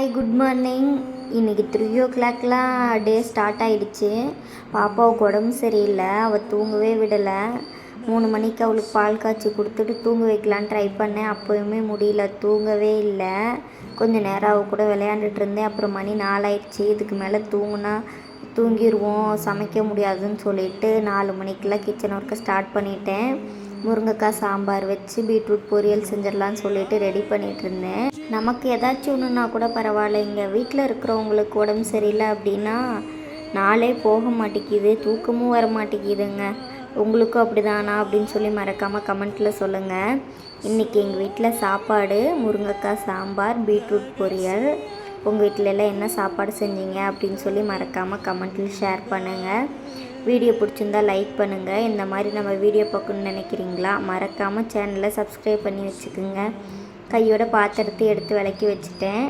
Hi, good morning. இன்றைக்கி 3 o'clockலாம் day start ஆகிடுச்சு. பாப்பாவுக்கு உடம்பு சரியில்லை, அவள் தூங்கவே விடலை. 3 மணிக்கு அவளுக்கு பால் காய்ச்சி கொடுத்துட்டு தூங்க வைக்கலான்னு ட்ரை பண்ணேன். அப்போயுமே முடியல, தூங்கவே இல்லை. கொஞ்சம் நேரம் அவள் கூட விளையாண்டுட்டு இருந்தேன். அப்புறம் மணி 4 ஆயிடுச்சு. இதுக்கு மேலே தூங்குனா தூங்கிடுவோம், சமைக்க முடியாதுன்னு சொல்லிட்டு 4 மணிக்கெலாம் கிச்சன் ஒர்க்கை ஸ்டார்ட் பண்ணிட்டேன். முருங்கைக்காய் சாம்பார் வச்சு பீட்ரூட் பொரியல் செஞ்சிடலான்னு சொல்லிட்டு ரெடி பண்ணிகிட்டு இருந்தேன். நமக்கு ஏதாச்சும் ஒன்றுனா கூட பரவாயில்லைங்க, வீட்டில் இருக்கிறவங்களுக்கு உடம்பு சரியில்லை அப்படின்னா நாளே போக மாட்டேங்கிது, தூக்கமும் வர மாட்டேங்கிதுங்க. உங்களுக்கும் அப்படி தானா அப்படின்னு சொல்லி மறக்காமல் கமெண்ட்டில் சொல்லுங்கள். இன்றைக்கி எங்கள் வீட்டில் சாப்பாடு முருங்கைக்காய் சாம்பார், பீட்ரூட் பொரியல். உங்கள் வீட்டில் எல்லாம் என்ன சாப்பாடு செஞ்சீங்க அப்படின்னு சொல்லி மறக்காமல் கமெண்ட்டில் ஷேர் பண்ணுங்கள். வீடியோ பிடிச்சிருந்தால் லைக் பண்ணுங்கள். இந்த மாதிரி நம்ம வீடியோ பார்க்கணுன்னு நினைக்கிறீங்களா? மறக்காமல் சேனலை சப்ஸ்கிரைப் பண்ணி வச்சுக்கோங்க. கையோட பாத்திரத்தை எடுத்து விளக்கி வச்சுட்டேன்.